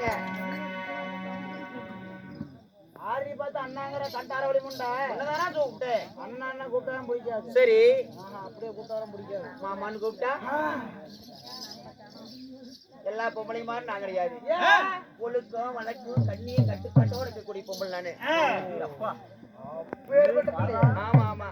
வாங்க. ஆரி பார்த்து அண்ணாங்கிற கண்டார வழி முண்டை என்னதானா கூப்பிட்டு அண்ணா அண்ணா கூப்பிட்டா பிடிக்காது. சரி அப்படியே கூப்பிட்டாலும் பிடிக்காது. மாமான்னு கூப்பிட்டா எல்லா பொம்பளையும் மாதிரி நான் கிடையாது. ஒழுக்கம் வழக்கம் தண்ணியும் கட்டுப்பாட்டோட இருக்கக்கூடிய பொம்பளை நானு. ஆமா ஆமா.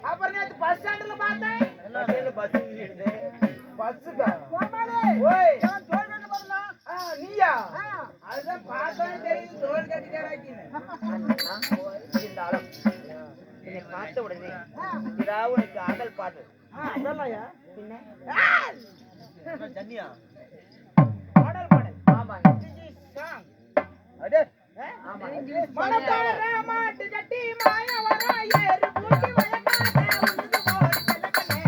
அப்புறம் நேற்று பஸ் ஸ்டாண்ட்ல பார்த்தேன். பஸ்ஸுக்கா நீயா? அதுதான் பார்த்தாலே தெரியுது தோல் கட்டிக்காராக்கி. இருந்தாலும் என்னை பார்த்த உடனே ஏதாவது உனக்கு ஆடல் பாட்டு அதெல்லாம் பின்ன ஜன்னியா ஆடல் பாடல். ஆமா அடே ஆமா மனதார மாட்டு கட்டி மாயவரா ஏறு பூச்சி வயக்காத உனக்கு போடி செல்லக்கனே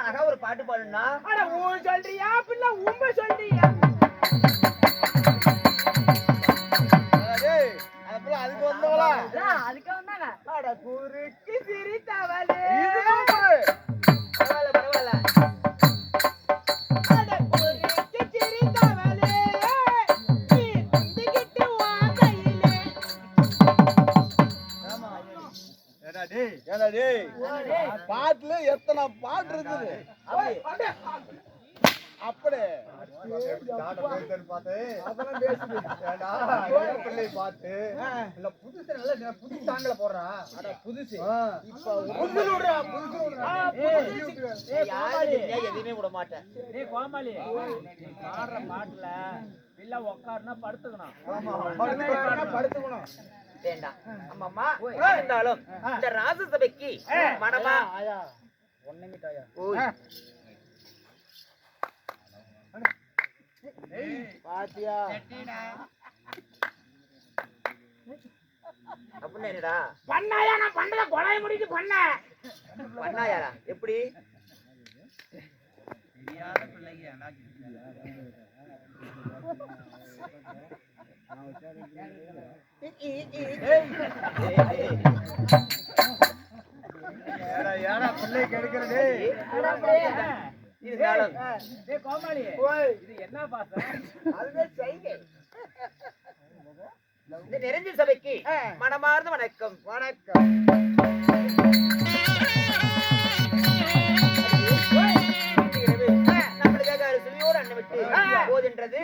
அழகா ஒரு பாட்டு பாடுனா சொல்றியா பின்ன உண்மை சொல்றியா? அதுக்கு வந்தவளா அதுக்கு வந்தாங்க. அட குறுக்கு சிரித்தவளே பரவாயில்ல பரவாயில்ல. அட குறுக்கு சிரித்தவளே நீ துண்டிக்கிட்டு வா கையிலே. ஆமா பாட்டுல எத்தனை பாட்டு இருக்குது. அப்படி பாட்டு புதுசு நல்ல புதுசு தாங்கல போடுறா. புதுசு எதுவுமே விட மாட்டேன். கோமாளி பாடுற பாட்டுல இல்ல உக்காருனா படுத்துக்கணும் படுத்துக்கணும் வேண்டாம். ஆமாம்மா இருந்தாலும் இந்த ராஜசபைக்கு மனமா ஒன்னுமிட்டாயா பாத்தியா அப்படின்னா என்னடா பண்ணாயா? நான் பண்றத கொலைய முடிச்சு பண்ண பண்ணாயாரா? எப்படி பிள்ளை கெடுக்கிறது கோமாளி இது என்ன பாசம்? அதுவே செய்கை. இந்த நிறைஞ்ச சபைக்கு மனமார்ந்த வணக்கம். வணக்கம். நம்மளுக்காக அரிசியோடு அண்ணன் விட்டு போதென்றது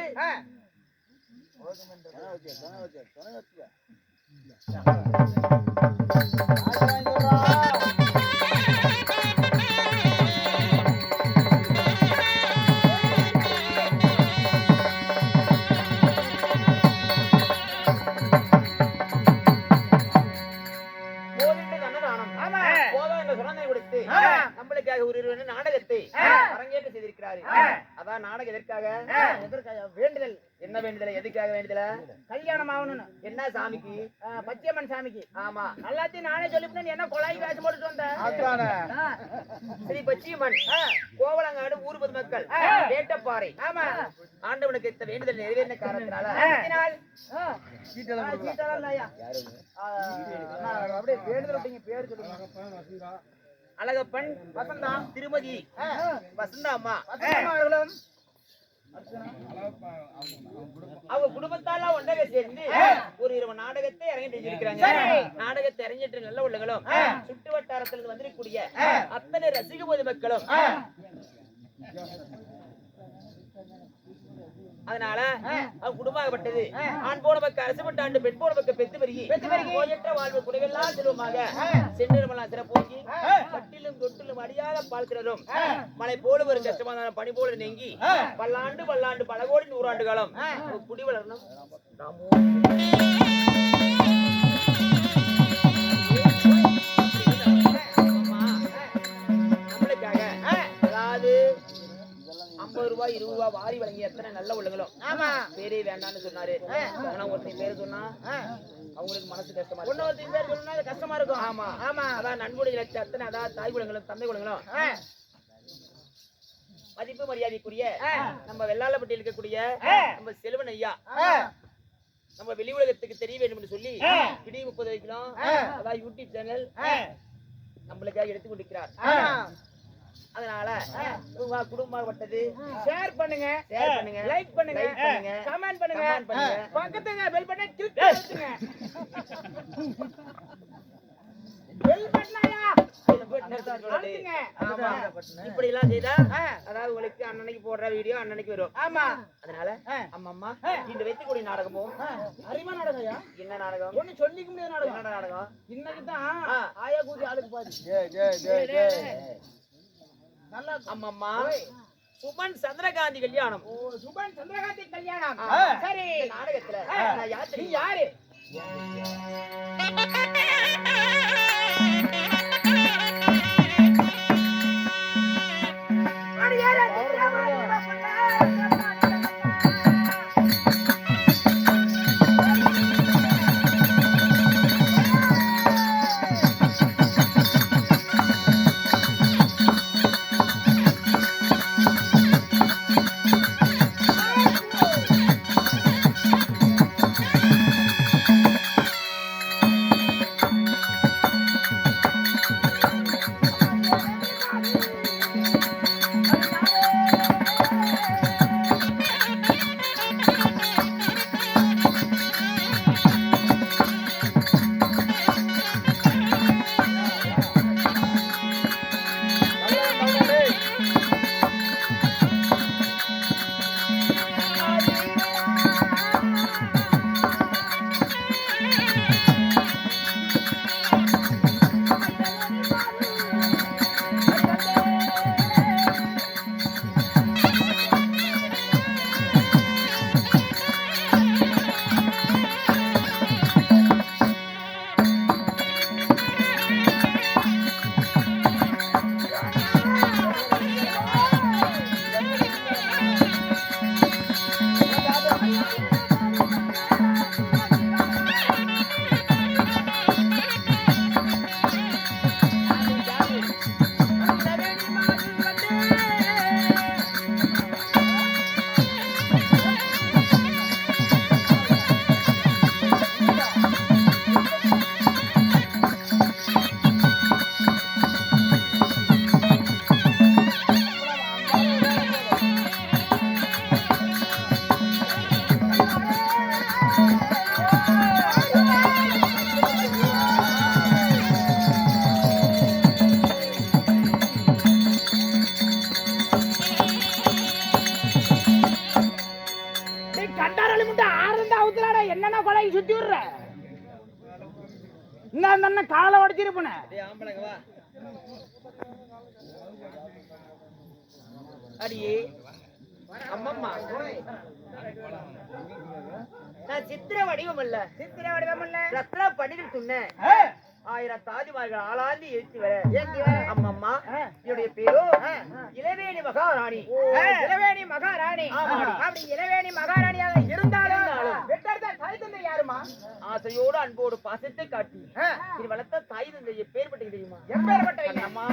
ஒரு நாடகத்தை அரங்கேற்ற செய்திருக்கிறாரு. அதான் நாடகம் எதற்காக? வேண்டுதல். என்ன வேண்டுதல்? எதுக்காக வேண்டுதல்? கல்யாணம் ஆகணும்னு. என்ன சாமிக்கு? பச்சையம்மன் சாமிக்கு. ஆமா எல்லாத்தையும் நானே சொல்லிவிட்டேன். என்ன கொலாய் காசு போட்டு வந்தேன். ஸ்ரீ பச்சையம்மன் கோவலங்காடு ஊர் பொதுமக்கள் வேட்டப்பாறை. ஆமா ஆண்டவனுக்கு இந்த வேண்டுதல் நிறைவேறின காரணத்தினால அப்படியே வேண்டுதல் பேர் சொல்லுங்க. அழகப்பன் வசந்தா திருமதி வசந்தா அம்மா அவர்களும் அவங்க குடும்பத்தால ஒன்றாக சேர்ந்து ஒரு 20 நாடகத்தை அரங்கேற்றி இருக்கிறாங்க. நாடகத்தை அரங்கேற்ற நல்ல உள்ளங்களும் சுற்று வட்டாரத்தில் வந்திருக்கக்கூடிய அத்தனை ரசிக பொது மக்களும் அதனால குடும்பமாகப்பட்டது ஆண் போன பக்கம் அரசுப்பட்ட ஆண்டு பெண் போன பக்கம் பெத்து பெருகி நோயற்ற வாழ்வு குறைவெல்லாம் செல்வமாக சென்னிருமலாம் சிறப்போக்கி கட்டிலும் தொட்டிலும் அடியாத பால்கிறதும் மழை போல ஒரு கஷ்டமான பணி போல நீங்கி பல்லாண்டு பல்லாண்டு பல கோடி 100 ஆண்டு காலம் குடி வளரணும். ரூபா வாரி வழங்கி எத்தனை நல்ல உள்ளங்களும் ஆமா பேரே வேண்டாம்னு சொன்னாரு. ஆனா ஒருத்தன் பேரு சொன்னா அவங்களுக்கு மனசு கஷ்டமா இருக்கும். ஒன்னொருத்தர் பேர் சொல்லணும்னா அது கஷ்டமா இருக்கும். ஆமா ஆமா அதான் நன்கொடை இலட்சம் அத்தனை அதாவது தாய் குலங்களும் தந்தை குலங்களும் மதிப்பு மரியாதைக்குரிய நம்ம வெள்ளாளப்பட்டியில் இருக்கக்கூடிய நம்ம செல்வன் ஐயா நம்ம வெளி உலகத்துக்கு தெரிய வேண்டும் என்று சொல்லி பிடி 30 வைக்கலாம் அதான் யூடியூப் சேனல் நம்மளுக்காக எடுத்து கொண்டிருக்கிறார். அதனால உங்க குடும்பம் பட்டது ஷேர் பண்ணுங்க லைக் பண்ணுங்க கமெண்ட் பண்ணுங்க பக்கத்துல பெல் பட்டனை கிளிக் பண்ணுங்க. பெல் பட்டனாயா இப்படி எல்லாம் செய்தா அதாவது உங்களுக்கு அன்னன்னைக்கு போடுற வீடியோ அன்னன்னைக்கு வரும். ஆமா அதனால அம்மா இன்று வைத்துக்கூடிய நாடகமும் அறிவா நாடகம். என்ன நாடகம்? ஒண்ணு சொல்லிக்க முடியாத நாடகம். என்ன நாடகம்? இன்னைக்கு தான் ஆயா கூதி ஆளுக்கு பாதி நல்லா அம்மம்மா சுமன் சந்திரகாந்தி கல்யாணம். சுபன் சந்திரகாந்தி கல்யாணம். சரி நாடகத்துல நான் யார் நீ தெரியுமா? யாரு? என்னன்னா கொலை சுத்தி விடுற இந்த காலை உடைச்சிருப்பன அடியே அம்மம்மா நான் சித்திர வடிவம் இல்ல ரத்ன படிகள் சொன்னேன் 1000 தாதிமார்கள் ஆளாந்தி ஏற்றி வர அம்மம்மா என்னுடைய பேரோ இளவேணி மகாராணி. இளவேணி மகாராணி அப்படி இளவேணி மகாராணியாக இருந்தாலும் தாய் தந்தை யாருமா? ஆசையோடு அன்போடு பாசத்தை காட்டி இது வளர்த்த தாய் தந்தை எப்பேற்பட்ட தெரியுமா? எப்பேற்பட்ட அம்மா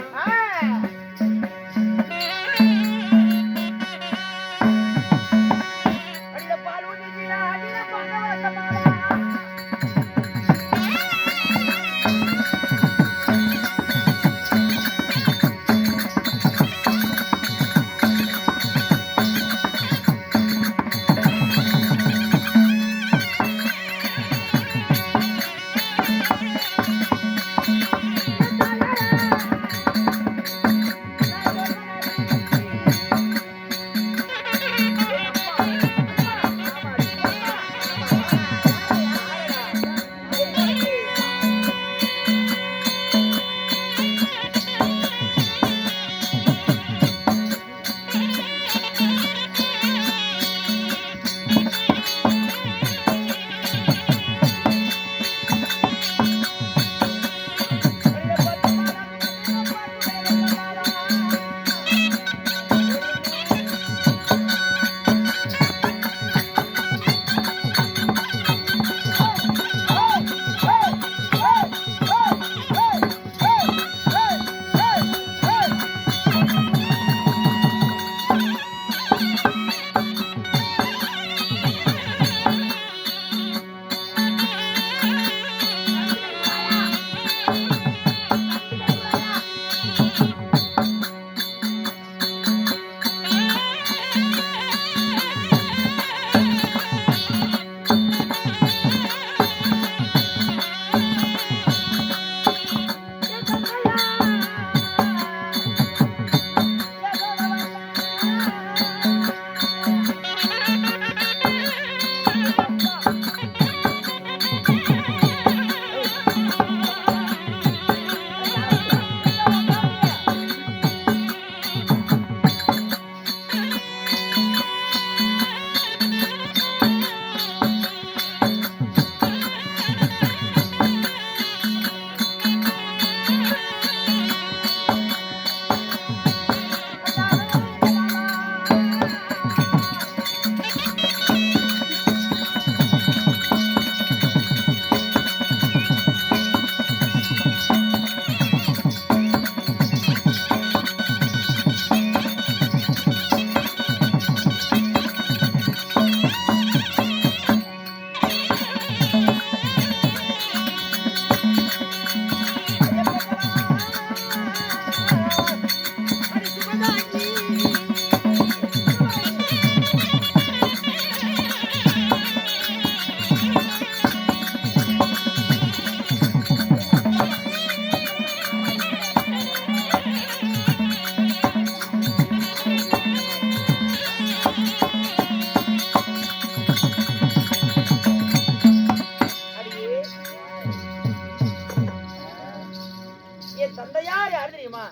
தந்தையார் யாரு தெரியுமா?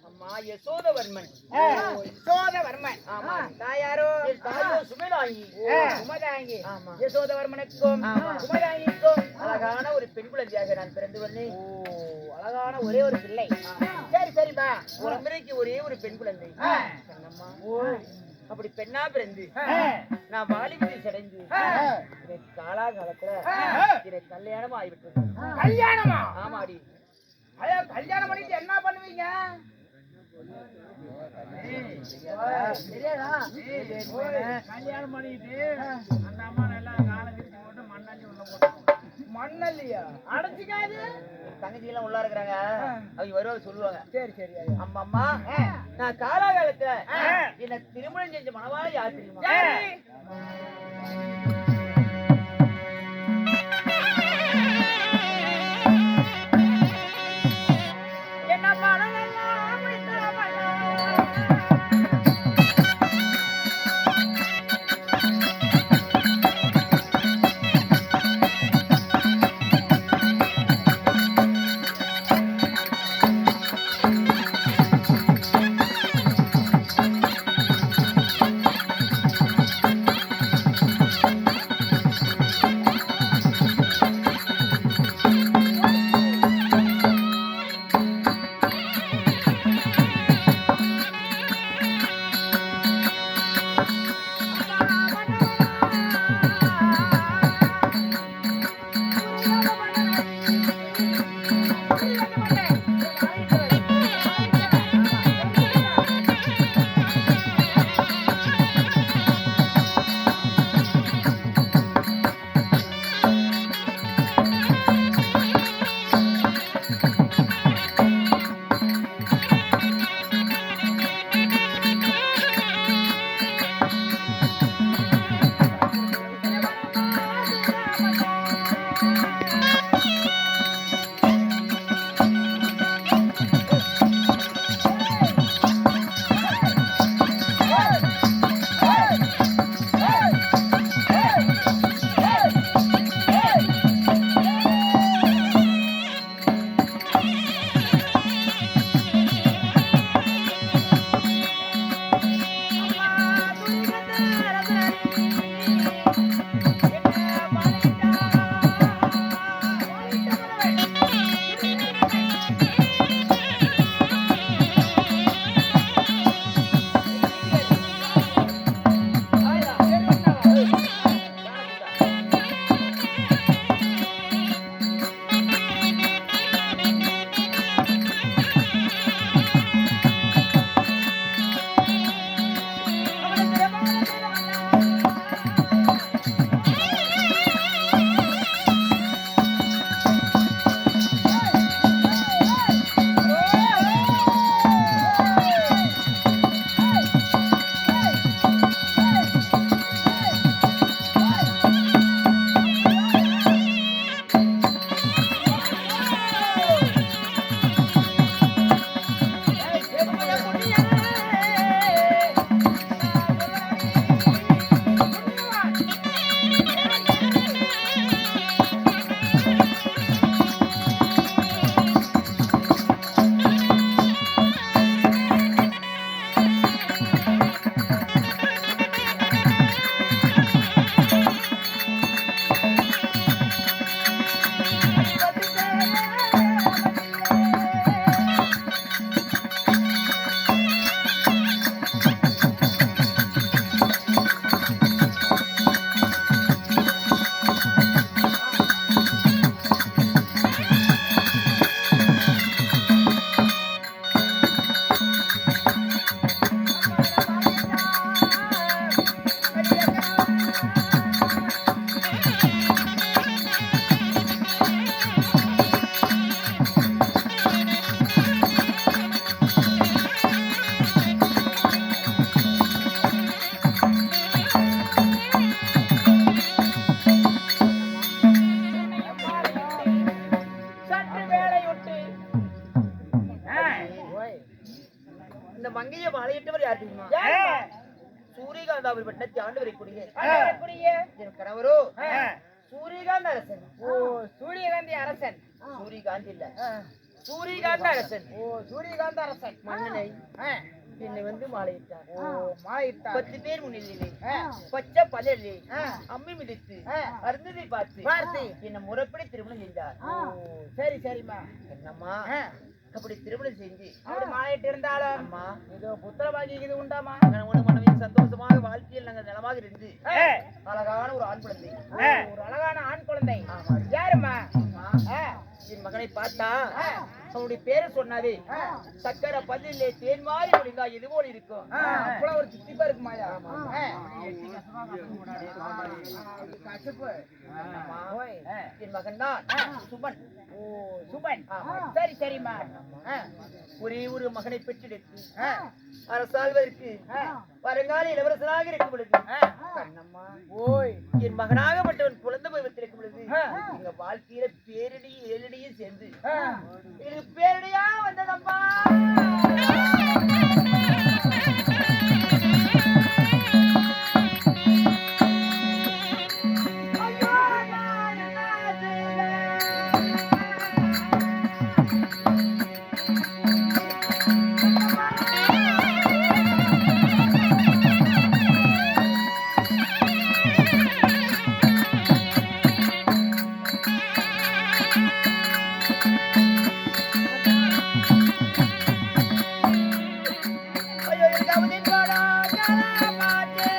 அம்மா யசோதவர்மன். யசோதவர்மன். ஆமா. தாயாரோ? தாயோ சுமதாங்கி. சுமதாங்கி. ஆமா. யசோதவர்மனுக்கும் சுமதாங்கிக்கும் அழகான ஒரு பெண் குழந்தையாக நான் பிறந்து வந்தேன். அழகான ஒரே ஒரு பிள்ளை. சரி சரிப்பா. ஒரு அம்மைக்கு ஒரே ஒரு பெண் குழந்தை. கண்ணம்மா. அப்படி பெண்ணா பிறந்து நான் வாலிபத்தை அடைந்து எனக்கு காலாகாலத்துல எனக்கு கல்யாணம் ஆகிவிட்டது. கல்யாணமா? ஆமாடி. ஐயா கல்யாணம் பண்ணிட்டு என்ன பண்ணுவீங்க? கல்யாணம் பண்ணிட்டு அந்த அம்மா நல்லா காலை விரிச்சு போட்டு மண்ணள்ளி உள்ள போட்டு மண்ணல்லியா அடைச்சிக்காது. தங்கச்சி எல்லாம் உள்ள இருக்கிறாங்க. அவங்க வருவாங்க சொல்லுவாங்க. சரி சரி. அம்மா அம்மா நான் காலாகாலத்துல என்ன திருமணம் செஞ்ச மனவாளி யார் தெரியுமா? என்ன மனம் மங்கையை வாழையிட்டவர் யார் தெரியுமா? சூரியகாந்தாவில் பட்டணத்தை ஆண்டு வரக்கூடிய என் கணவரோ சூரியகாந்த அரசன். சூரியகாந்தி அரசன். சூரியகாந்தி இல்ல, சூரியகாந்த அரசன் ஓ சூரியகாந்த அரசன் மன்னனை ஆ. என்னை வந்து மாலையிட்டார். ஓ மாயிட்டார் 10 பேர் முன்னிலையிலே ஆ. பச்சை பல்லரிலே ஆ. அம்மி மிதித்து ஆ. அருந்ததை பார்த்து பார்த்து. என்னை முறைப்படி திருமணம் செஞ்சார். ஓ சரி சரிம்மா என்னம்மா ஆ. அப்படி திருமணம் செஞ்சு அப்படி மாயிட்டு இருந்தாலும் அம்மா ஏதோ புத்திரவாகி இது உண்டாமா கணவனும் மனைவியும் சந்தோஷமாக வாழ்க்கையில் நாங்கள் நலமாக இருந்து ஆ. அழகான ஒரு ஆண் குழந்தை. ஓ, ஒரு அழகான ஆண் குழந்தை ஆமா. யாரும்மா அம்மா, ஆ. என் மகனை பார்த்தா ஆ. அவனுடைய பேரை சொன்னாவே ஆ. சக்கரை பதிலே தேன் மாதிரி ஒழுங்கா இது போல இருக்கும். ஆ, அவ்வளவு ஒரு தித்திப்பா இருக்குமாயா ஆமா. ஆ. அது கசப்பு அம்மா, ஓய். ஆ. என் மகன் தான் சுபன். ஓ சுபன் ஆமா. சரி சரிம்மா ஆ. ஒரே ஒரு மகனை பெற்றெடுத்து ஆ. அரசாள்வதற்கு ஆ. வருங்கால இளவரசனாக இருக்கும் பொழுது ஆ. கண்ணம்மா ஓய் என் மகனாகப்பட்டவன் குழந்தை பருவத்தில் இருக்கும் பொழுது ஆ. எங்க வாழ்க்கையில பேரடியும் ஏழடியும் சேர்ந்து ஆ. எனக்கு பேரடியா வந்ததம்மா. ஐயோ, நான் என்ன ஐயோ, எனக்கு அவதின் பாடா, ஞான பாட்டே.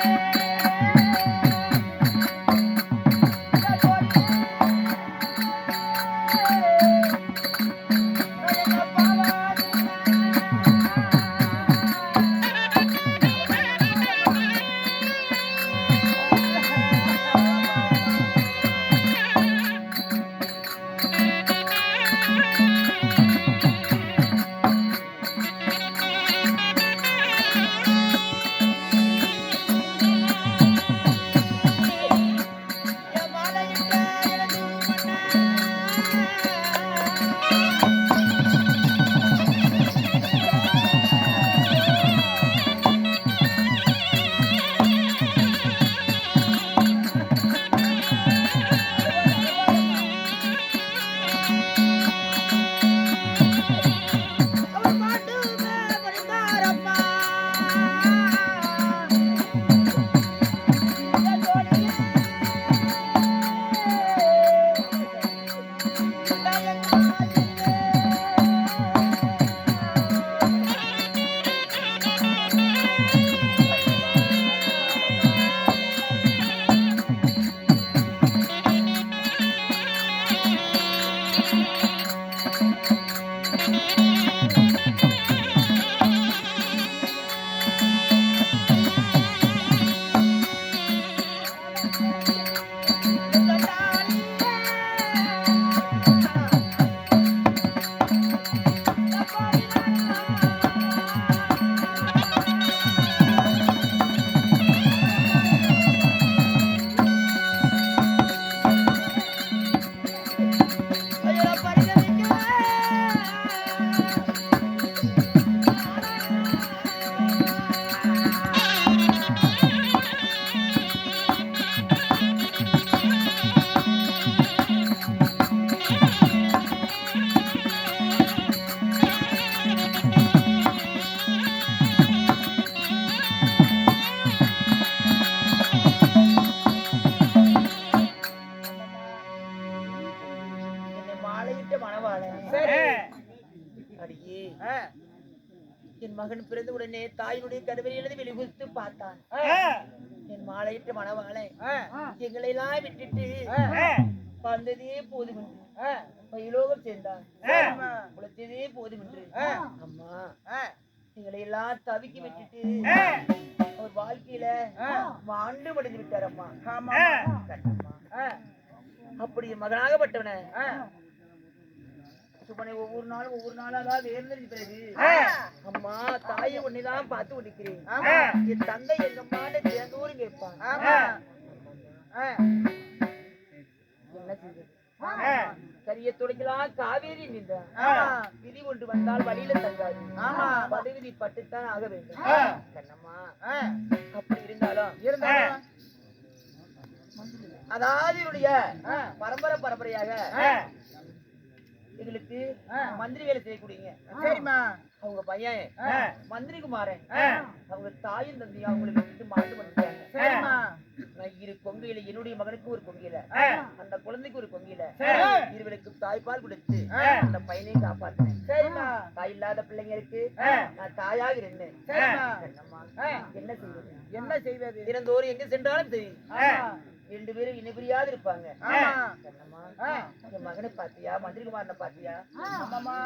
என்னை மாலையிட்ட மணவாளன். சரி அடியே, ஆ. என் மகன் பிறந்த உடனே தாயினுடைய கருவை எழுதி வெளிகுத்து பார்த்தான். ஆ. என் மாலையிட்ட மணவாளன் ஆ. எங்களை எல்லாம் விட்டுட்டு ஆ. வந்ததே போதும் என்று ஆ. பயிலோகம் சேர்ந்தான். சரிம்மா. உழைத்ததே போதும் என்று ஆ. அம்மா ஆ. எங்களை எல்லாம் தவிக்க விட்டுட்டு ஆ. அவர் வாழ்க்கையில ஆ. மாண்டு மடிந்து விட்டார் அம்மா. ஆமா கண்ணம்மா, ஆ. அப்படி என் மகனாகப்பட்டவன ஆ. சுபனை ஒவ்வொரு நாளும் அதாவது ஏறினது பிறகு ஆ. அம்மா தாயை ஒன்னைதான் பார்த்து கொண்டிருக்கிறேன். ஆமா. என் தந்தை எங்கம்மான்னு தினந்தோறும் கேட்பான். ஆமா. ஆ. என்ன செய்வது? ஆ. கரிய துடைக்கலாம் காவேரி நின்றான். ஆமா. விதி ஒன்று வந்தால் வழியில தங்காது. ஆமா. பதவிதி பட்டுத்தான் ஆக வேண்டும். ஆ. கண்ணம்மா, ஆ. அப்படி இருந்தாலும் இருந்தாலும் அதாவது என்னுடைய ஆ. பரம்பரையாக ஆ. எங்க எங்களுக்கு மந்திரி வேலை செய்யக்கூடியங்க. சரிம்மா. அவங்க பையன் மந்திரி குமாரன், அவங்க தாயும் தந்தையும் அவங்களுக்கு விட்டு மாட்டு பண்ணிட்டாங்க. சரிம்மா. நான் இரு கொங்கையில என்னுடைய மகனுக்கு ஒரு கொங்கையில, அந்த குழந்தைக்கு ஒரு கொங்கையில, இருவருக்கு தாய்ப்பால் கொடுத்து அந்த பையனையும் காப்பாத்தினேன். சரிம்மா. தாய் இல்லாத பிள்ளைங்களுக்கு நான் தாயாக இருந்தேன். சரிம்மா. என்ன செய்வது? என்ன செய்வது? தினந்தோறும் எங்க சென்றாலும் சரி ஆமா. 2 பேரும் இணை பிரியாது இருப்பாங்க. ஆமா. கண்ணம்மா, என் மகனை பாத்தியா? மந்திரி குமாரனை பாத்தியா? ஆமாம்மா.